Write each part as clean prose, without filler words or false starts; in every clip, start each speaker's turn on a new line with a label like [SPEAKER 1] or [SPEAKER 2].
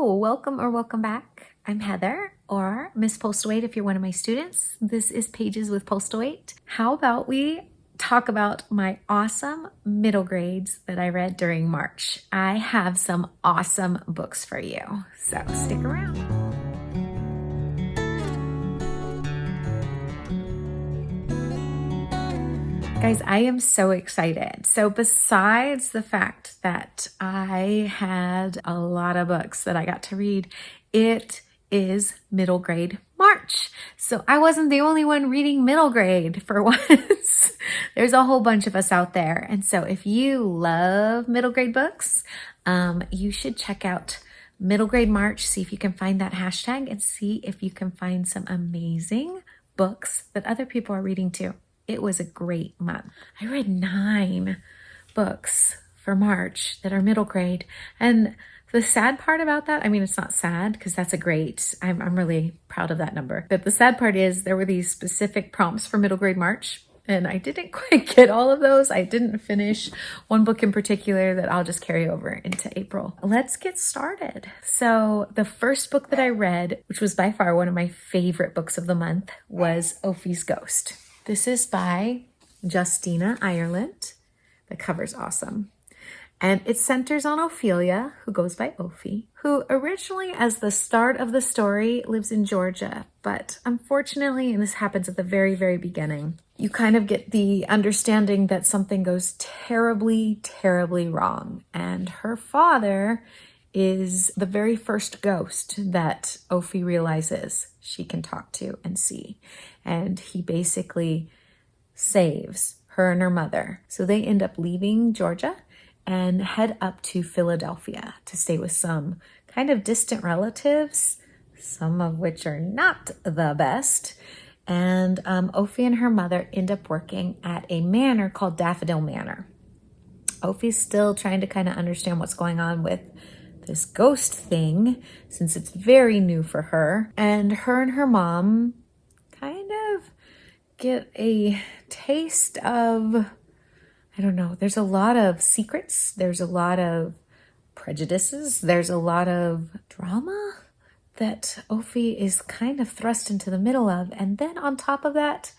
[SPEAKER 1] Hello, welcome or welcome back. I'm Heather, or Miss Postal 8 if you're one of my students. This is Pages with Postal 8. How about we talk about my awesome middle grades that I read during March? I have some awesome books for you, so stick around. Guys, I am so excited. So besides the fact that I had a lot of books that I got to read, it is middle grade March. So I wasn't the only one reading middle grade for once. There's a whole bunch of us out there. And so if you love middle grade books, you should check out Middle Grade March. See if you can find that hashtag and see if you can find some amazing books that other people are reading too. It was a great month. I read 9 books for March that are middle grade. And the sad part about that, I mean, it's not sad because that's I'm really proud of that number. But the sad part is there were these specific prompts for middle grade March and I didn't quite get all of those. I didn't finish one book in particular that I'll just carry over into April. Let's get started. So the first book that I read, which was by far one of my favorite books of the month, was Ophie's Ghost. This is by Justina, Ireland. The cover's awesome. And it centers on Ophelia, who goes by Ophie, who originally, as the start of the story, lives in Georgia. But unfortunately, and this happens at the very, very beginning, you kind of get the understanding that something goes terribly, terribly wrong. And her father is the very first ghost that Ophie realizes she can talk to and see. And he basically saves her and her mother. So they end up leaving Georgia and head up to Philadelphia to stay with some kind of distant relatives, some of which are not the best. And Ophie and her mother end up working at a manor called Daffodil Manor. Ophie's still trying to kind of understand what's going on with this ghost thing, since it's very new for her. And her mom kind of get a taste of, I don't know, there's a lot of secrets, there's a lot of prejudices, there's a lot of drama that Ophie is kind of thrust into the middle of. And then on top of that,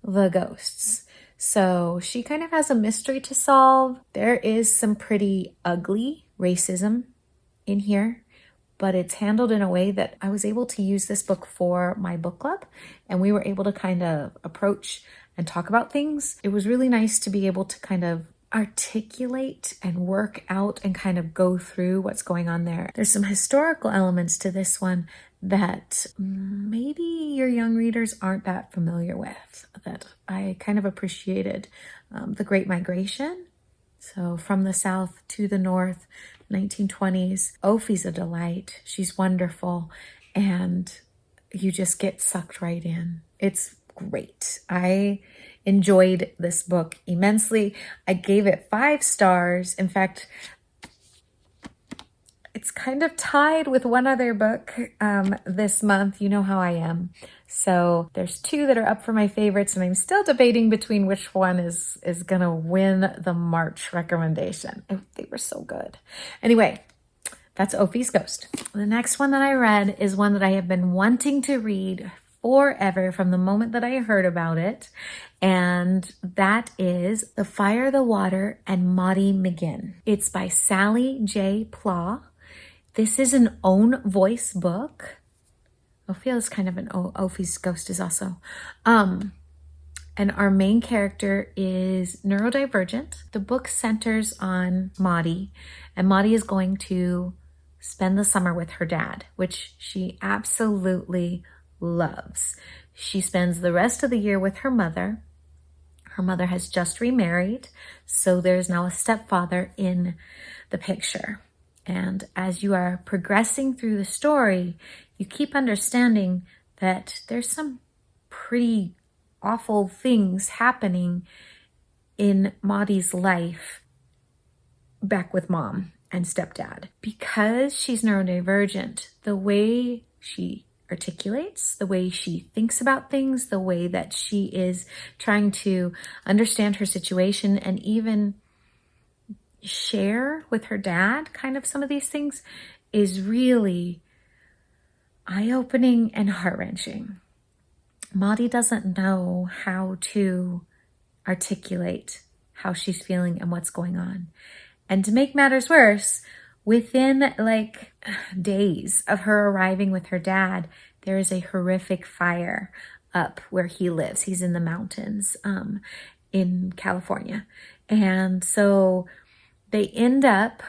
[SPEAKER 1] the ghosts. So she kind of has a mystery to solve. There is some pretty ugly racism in here, but it's handled in a way that I was able to use this book for my book club, and we were able to kind of approach and talk about things. It was really nice to be able to kind of articulate and work out and kind of go through what's going on there. There's some historical elements to this one that maybe your young readers aren't that familiar with, that I kind of appreciated. The Great Migration. So from the South to the North, 1920s. Ophie's a delight. She's wonderful. And you just get sucked right in. It's great. I enjoyed this book immensely. I gave it 5 stars. In fact, it's kind of tied with one other book this month. You know how I am. So there's 2 that are up for my favorites, and I'm still debating between which one is going to win the March recommendation. They were so good. Anyway, that's Ophie's Ghost. The next one that I read is one that I have been wanting to read forever from the moment that I heard about it. And that is The Fire, the Water, and Maudie McGuinn. It's by Sally J. Plough. This is an own voice book. Ophia is kind of an Ophie's Ghost is also. And our main character is neurodivergent. The book centers on Maudie, and Maudie is going to spend the summer with her dad, which she absolutely loves. She spends the rest of the year with her mother. Her mother has just remarried, so there's now a stepfather in the picture. And as you are progressing through the story, you keep understanding that there's some pretty awful things happening in Maudie's life back with mom and stepdad. Because she's neurodivergent, the way she articulates, the way she thinks about things, the way that she is trying to understand her situation and even share with her dad kind of some of these things is really eye-opening and heart-wrenching. Maudie doesn't know how to articulate how she's feeling and what's going on. And to make matters worse, within like days of her arriving with her dad, there is a horrific fire up where he lives. He's in the mountains in California. And so they end up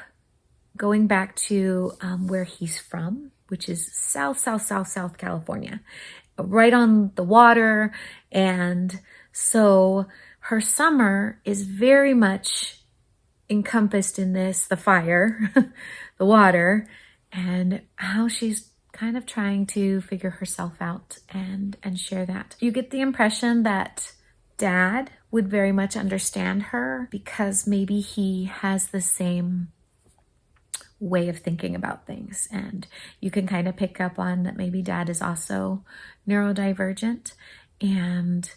[SPEAKER 1] going back to where he's from, which is South California, right on the water. And so her summer is very much encompassed in this, the fire, the water, and how she's kind of trying to figure herself out and share that. You get the impression that Dad would very much understand her because maybe he has the same way of thinking about things. And you can kind of pick up on that maybe Dad is also neurodivergent. And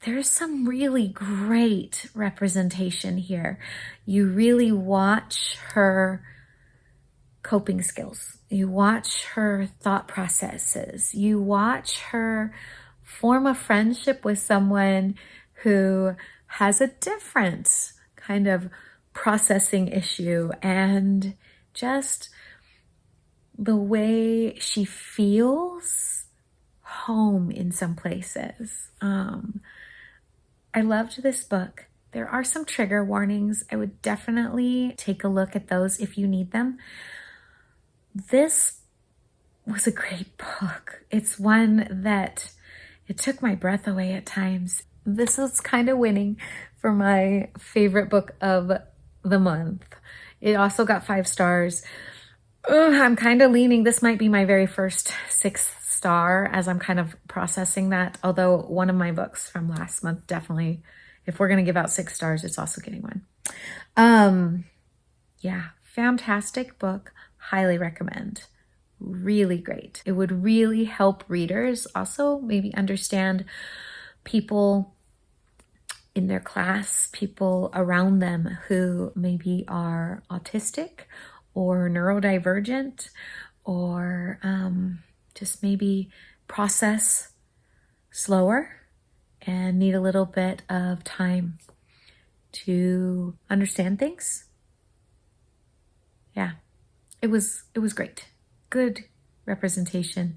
[SPEAKER 1] there's some really great representation here. You really watch her coping skills. You watch her thought processes. You watch her form a friendship with someone who has a different kind of processing issue, and just the way she feels home in some places. I loved this book. There are some trigger warnings. I would definitely take a look at those if you need them. This was a great book. It's one that it took my breath away at times. This is kind of winning for my favorite book of the month. It also got 5 stars. I'm kind of leaning, this might be my very first 6th star as I'm kind of processing that. Although one of my books from last month, definitely, if we're going to give out 6 stars, it's also getting one. Yeah, fantastic book. Highly recommend. Really great. It would really help readers also maybe understand people in their class, people around them who maybe are autistic or neurodivergent, or just maybe process slower and need a little bit of time to understand things. Yeah, it was great. Good representation,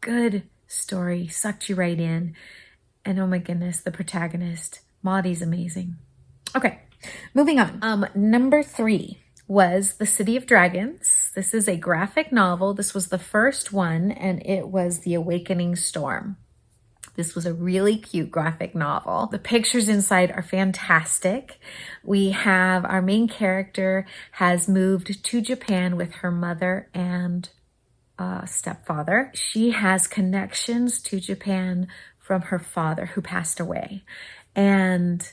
[SPEAKER 1] good story, sucked you right in. And oh my goodness, the protagonist, Maudie's amazing. Okay, moving on. Number 3 was The City of Dragons. This is a graphic novel. This was the first one, and it was The Awakening Storm. This was a really cute graphic novel. The pictures inside are fantastic. We have our main character has moved to Japan with her mother and stepfather. She has connections to Japan from her father who passed away. And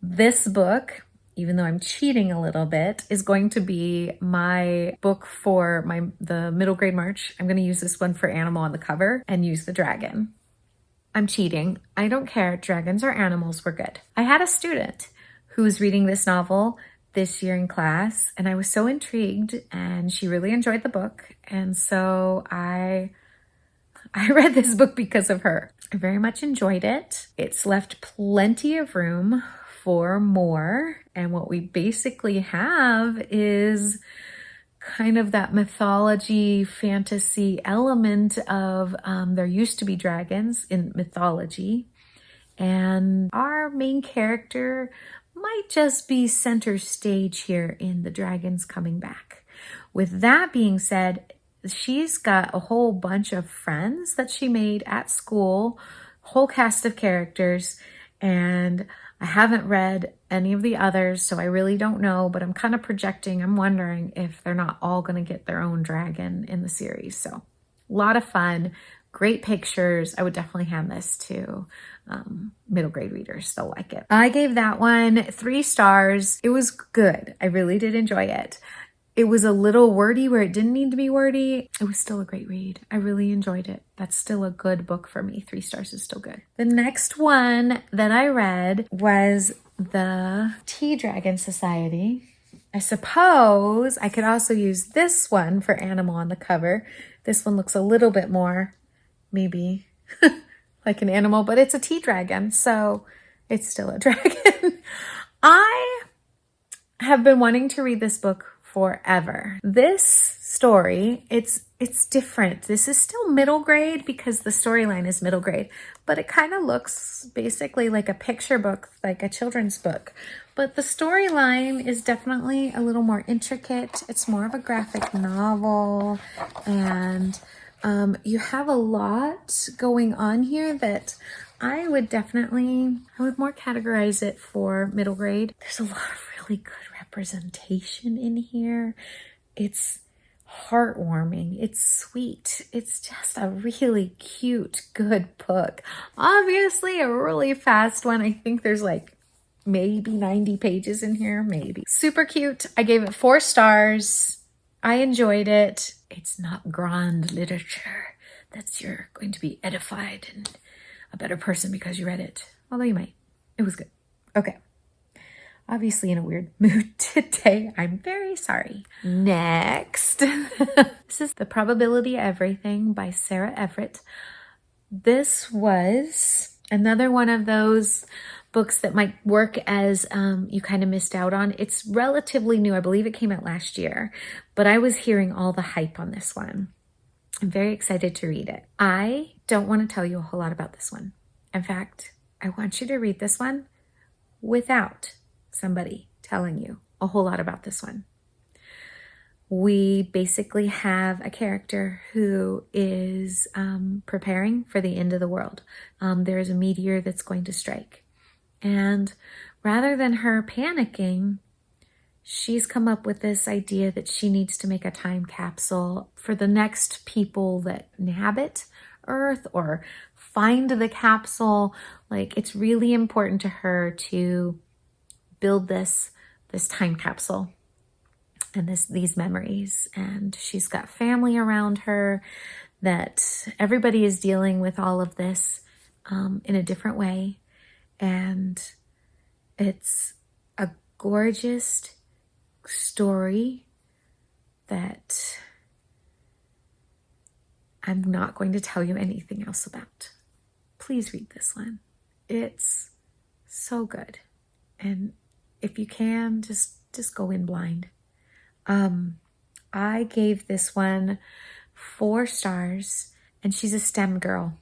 [SPEAKER 1] this book, even though I'm cheating a little bit, is going to be my book for the middle grade March. I'm going to use this one for animal on the cover and use the dragon. I'm cheating. I don't care. Dragons or animals, we're good. I had a student who was reading this novel this year in class, and I was so intrigued, and she really enjoyed the book. And so I read this book because of her. I very much enjoyed it. It's left plenty of room for more. And what we basically have is kind of that mythology, fantasy element of there used to be dragons in mythology. And our main character might just be center stage here in the dragons coming back. With that being said, she's got a whole bunch of friends that she made at school, whole cast of characters, and I haven't read any of the others, so I really don't know, but I'm kind of projecting, I'm wondering if they're not all going to get their own dragon in the series. So a lot of fun, great pictures. I would definitely hand this to middle grade readers. They'll like it. I gave that one 3 stars. It was good. I really did enjoy it. It was a little wordy where it didn't need to be wordy. It was still a great read. I really enjoyed it. That's still a good book for me. 3 stars is still good. The next one that I read was The Tea Dragon Society. I suppose I could also use this one for animal on the cover. This one looks a little bit more, maybe, like an animal, but it's a tea dragon, so it's still a dragon. I have been wanting to read this book forever. This story, it's different. This is still middle grade because the storyline is middle grade, but it kind of looks basically like a picture book, like a children's book. But the storyline is definitely a little more intricate. It's more of a graphic novel, and you have a lot going on here that I would more categorize it for middle grade. There's a lot of really good representation in here. It's heartwarming. It's sweet. It's just a really cute, good book. Obviously, a really fast one. I think there's like maybe 90 pages in here, maybe. Super cute. I gave it 4 stars. I enjoyed it. It's not grand literature that you're going to be edified and a better person because you read it. Although you might. It was good. Okay. Obviously in a weird mood today. I'm very sorry. Next. This is The Probability of Everything by Sarah Everett. This was another one of those books that might work as you kind of missed out on. It's relatively new. I believe it came out last year, but I was hearing all the hype on this one. I'm very excited to read it. I don't want to tell you a whole lot about this one. In fact, I want you to read this one without somebody telling you a whole lot about this one. We basically have a character who is preparing for the end of the world. There is a meteor that's going to strike. And rather than her panicking, she's come up with this idea that she needs to make a time capsule for the next people that inhabit Earth or find the capsule. Like, it's really important to her to build this time capsule and these memories. And she's got family around her that everybody is dealing with all of this in a different way. And it's a gorgeous story that I'm not going to tell you anything else about. Please read this one. It's so good. And if you can, just go in blind. I gave this one 4 stars, and she's a STEM girl.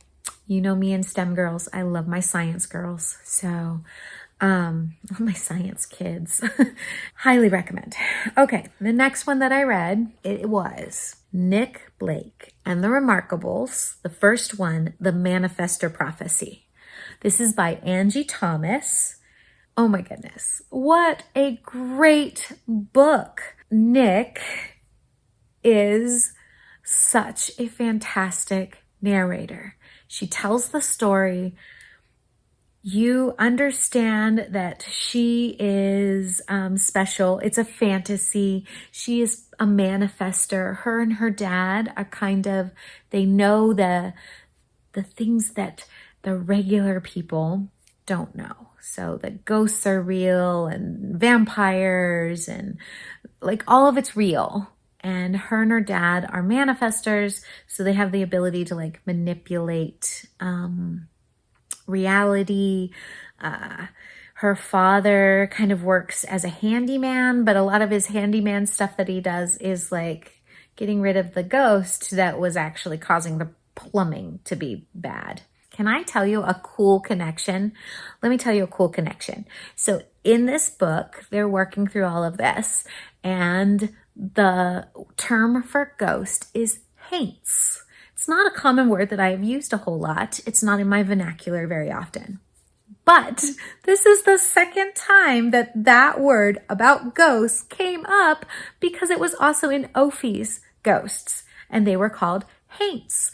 [SPEAKER 1] You know me and STEM girls. I love my science girls. So, my science kids. Highly recommend. Okay, the next one that I read, it was Nick Blake and the Remarkables. The first one, The Manifestor Prophecy. This is by Angie Thomas. Oh my goodness. What a great book. Nick is such a fantastic narrator. She tells the story. You understand that she is special. It's a fantasy. She is a manifestor. Her and her dad are they know the things that the regular people don't know. So the ghosts are real and vampires and like all of it's real. And her and her dad are manifestors. So they have the ability to like manipulate reality. Her father kind of works as a handyman, but a lot of his handyman stuff that he does is like getting rid of the ghost that was actually causing the plumbing to be bad. Can I tell you a cool connection? Let me tell you a cool connection. So in this book, they're working through all of this, and the term for ghost is haints. It's not a common word that I have used a whole lot. It's not in my vernacular very often. But this is the second time that word about ghosts came up because it was also in Ophie's ghosts, and they were called haints.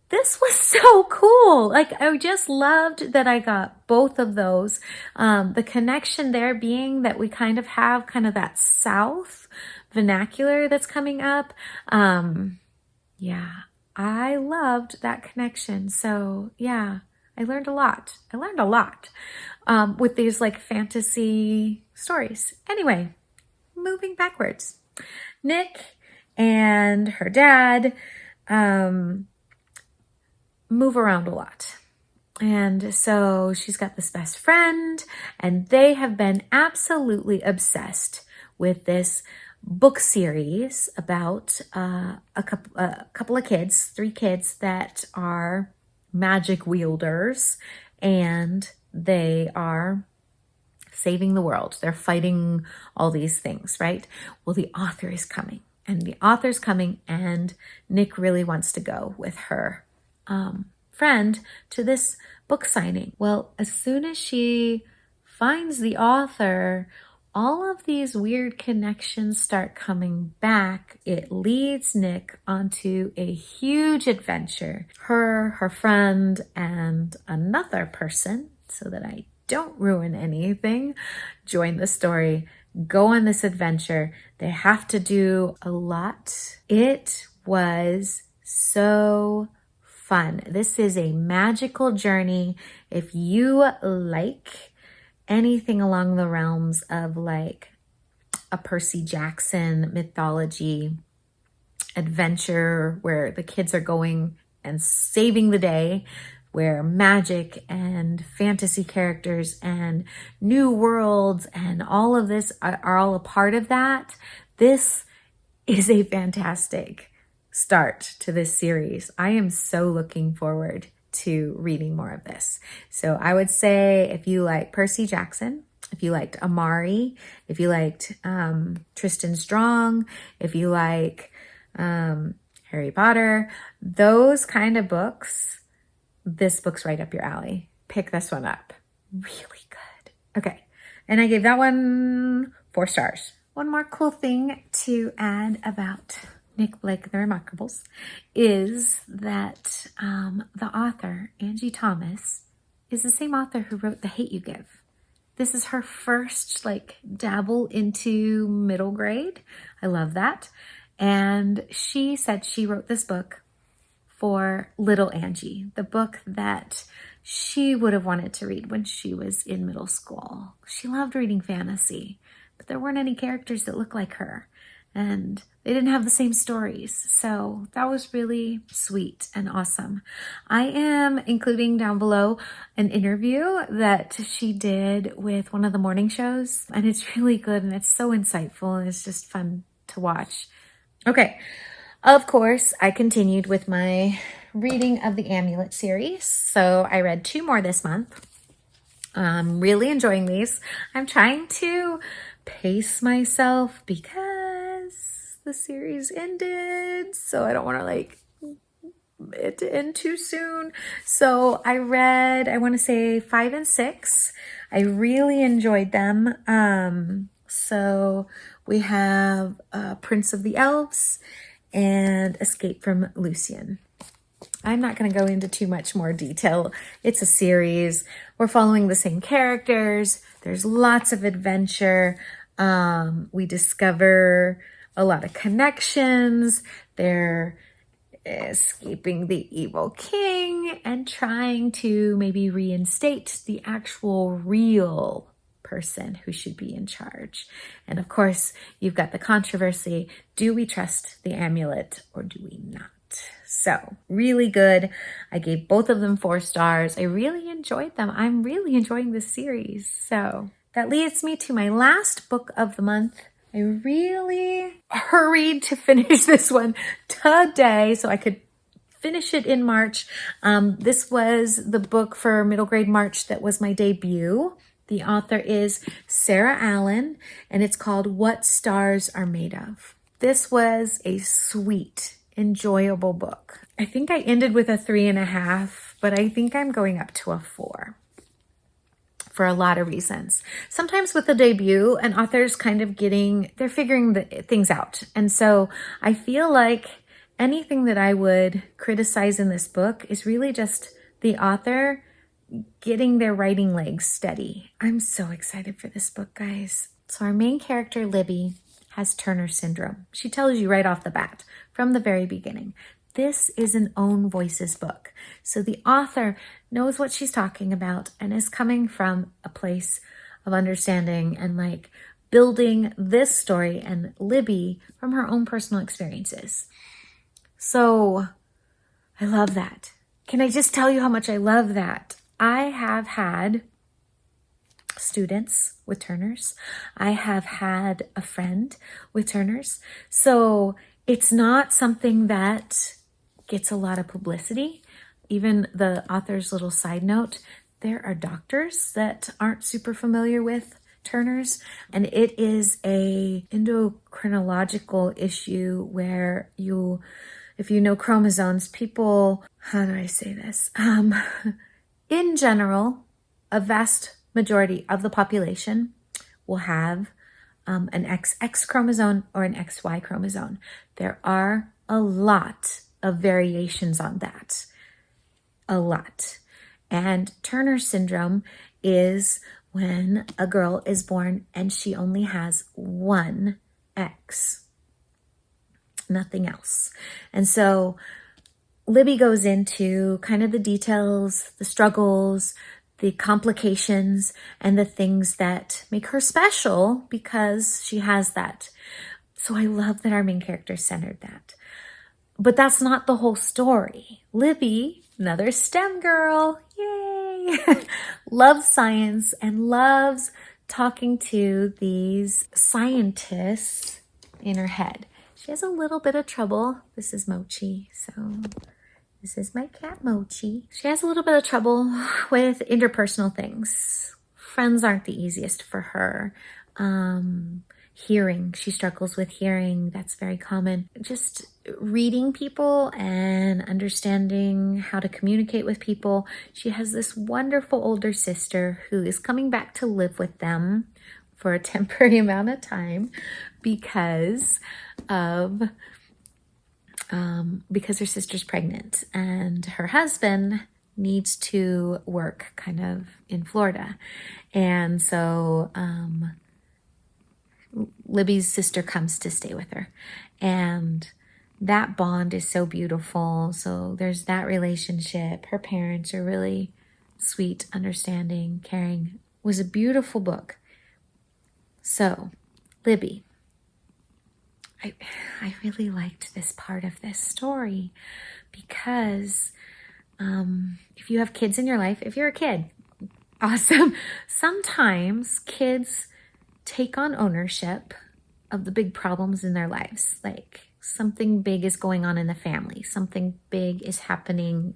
[SPEAKER 1] This was so cool. Like, I just loved that I got both of those. The connection there being that we kind of have that South vernacular that's coming up. Yeah, I loved that connection. So yeah, I learned a lot. With these like fantasy stories. Anyway, moving backwards. Nick and her dad move around a lot. And so she's got this best friend, and they have been absolutely obsessed with this book series about a couple of kids, 3 kids that are magic wielders, and they are saving the world. They're fighting all these things, right? Well, the author is coming, and Nick really wants to go with her friend to this book signing. Well, as soon as she finds the author, all of these weird connections start coming back. It leads Nick onto a huge adventure. Her friend, and another person, so that I don't ruin anything, join the story, go on this adventure. They have to do a lot. It was so fun. This is a magical journey. If you like anything along the realms of like a Percy Jackson mythology adventure where the kids are going and saving the day, where magic and fantasy characters and new worlds and all of this are all a part of that, this is a fantastic start to this series. I am so looking forward to reading more of this. So I would say if you like Percy Jackson, if you liked Amari, if you liked Tristan Strong, if you like Harry Potter, those kind of books, this book's right up your alley. Pick this one up. Really good. Okay. And I gave that one 4 stars. One more cool thing to add about Nick Blake, The Remarkables, is that the author, Angie Thomas, is the same author who wrote The Hate U Give. This is her first like dabble into middle grade. I love that. And she said she wrote this book for little Angie, the book that she would have wanted to read when she was in middle school. She loved reading fantasy, but there weren't any characters that looked like her, and they didn't have the same stories. So that was really sweet and awesome. I am including down below an interview that she did with one of the morning shows, and it's really good and it's so insightful and it's just fun to watch. Okay, of course, I continued with my reading of the Amulet series. So I read 2 more this month. I'm really enjoying these. I'm trying to pace myself because the series ended, so I don't want to like it to end too soon. So I read, I want to say 5 and 6. I really enjoyed them. So we have Prince of the Elves and Escape from Lucien. I'm not going to go into too much more detail. It's a series. We're following the same characters. There's lots of adventure. We discover a lot of connections. They're escaping the evil king and trying to maybe reinstate the actual real person who should be in charge. And of course, you've got the controversy. Do we trust the amulet or do we not? So really good. I gave both of them 4 stars. I really enjoyed them. I'm really enjoying this series. So that leads me to my last book of the month. I really hurried to finish this one today so I could finish it in March. This was the book for middle grade March that was my debut. The author is Sarah Allen, and it's called What Stars Are Made Of. This was a sweet, enjoyable book. I think I ended with a 3.5, but I think I'm going up to a 4 for a lot of reasons. Sometimes with a debut, an author's kind of they're figuring things out. And so I feel like anything that I would criticize in this book is really just the author getting their writing legs steady. I'm so excited for this book, guys. So our main character, Libby, has Turner syndrome. She tells you right off the bat, from the very beginning. This is an own voices book. So the author knows what she's talking about and is coming from a place of understanding and like building this story and Libby from her own personal experiences. So I love that. Can I just tell you how much I love that? I have had students with Turners. I have had a friend with Turners. So it's not something that gets a lot of publicity. Even the author's little side note, there are doctors that aren't super familiar with Turners, and it is a endocrinological issue where if you know chromosomes, people, how do I say this? In general, a vast majority of the population will have an XX chromosome or an XY chromosome. There are a lot of variations on that. A lot. And Turner syndrome is when a girl is born and she only has one X, nothing else. And so Libby goes into kind of the details, the struggles, the complications, and the things that make her special because she has that. So I love that our main character centered that. But that's not the whole story. Libby, another STEM girl, yay, loves science and loves talking to these scientists in her head. She has a little bit of trouble. This is Mochi, so this is my cat Mochi. She has a little bit of trouble with interpersonal things. Friends aren't the easiest for her. Hearing, she struggles with hearing. That's very common. Just reading people and understanding how to communicate with people. She has this wonderful older sister who is coming back to live with them for a temporary amount of time because her sister's pregnant and her husband needs to work kind of in Florida. And so, Libby's sister comes to stay with her, and that bond is so beautiful. So there's that relationship. Her parents are really sweet, understanding, caring. It was a beautiful book. So Libby, I really liked this part of this story because if you have kids in your life, if you're a kid, awesome. Sometimes kids take on ownership of the big problems in their lives. Like something big is going on in the family. Something big is happening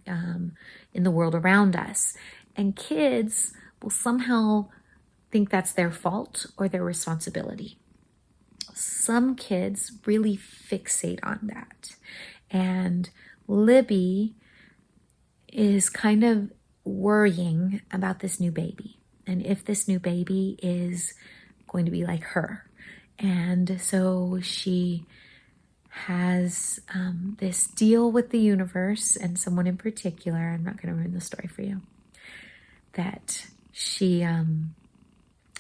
[SPEAKER 1] in the world around us. And kids will somehow think that's their fault or their responsibility. Some kids really fixate on that. And Libby is kind of worrying about this new baby. And if this new baby is going to be like her. And so she has this deal with the universe and someone in particular, I'm not going to ruin the story for you, that she,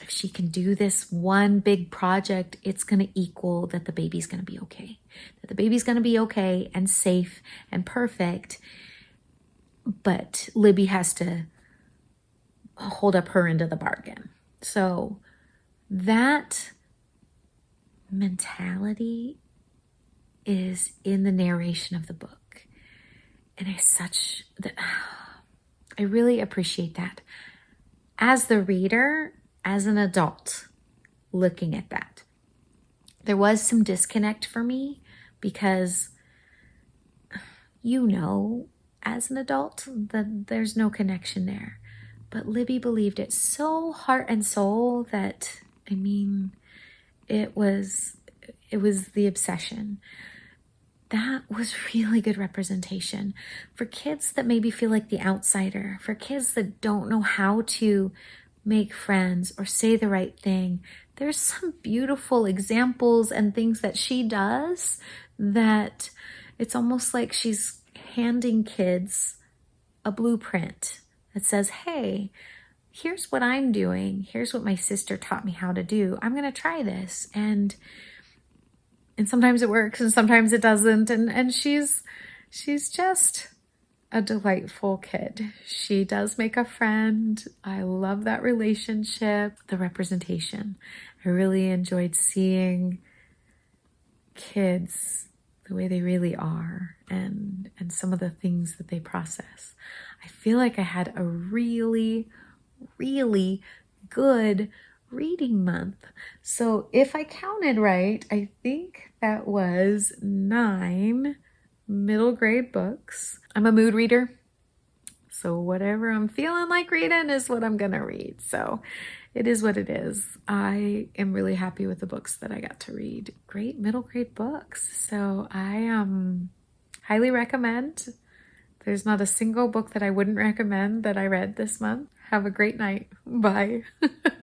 [SPEAKER 1] if she can do this one big project, it's going to equal that the baby's going to be okay. That the baby's going to be okay and safe and perfect. But Libby has to hold up her end of the bargain. So that mentality is in the narration of the book. And I really appreciate that. As the reader, as an adult, looking at that, there was some disconnect for me because, as an adult, that there's no connection there. But Libby believed it so heart and soul that, it was the obsession. That was really good representation for kids that maybe feel like the outsider, for kids that don't know how to make friends or say the right thing. There's some beautiful examples and things that she does that it's almost like she's handing kids a blueprint that says, hey, here's what I'm doing. Here's what my sister taught me how to do. I'm going to try this. And sometimes it works and sometimes it doesn't. And she's just a delightful kid. She does make a friend. I love that relationship. The representation. I really enjoyed seeing kids the way they really are and some of the things that they process. I feel like I had a really, really good reading month. So if I counted right, I think that was 9 middle grade books. I'm a mood reader, so whatever I'm feeling like reading is what I'm gonna read. So it is what it is. I am really happy with the books that I got to read. Great middle grade books. So I highly recommend. There's not a single book that I wouldn't recommend that I read this month. Have a great night. Bye.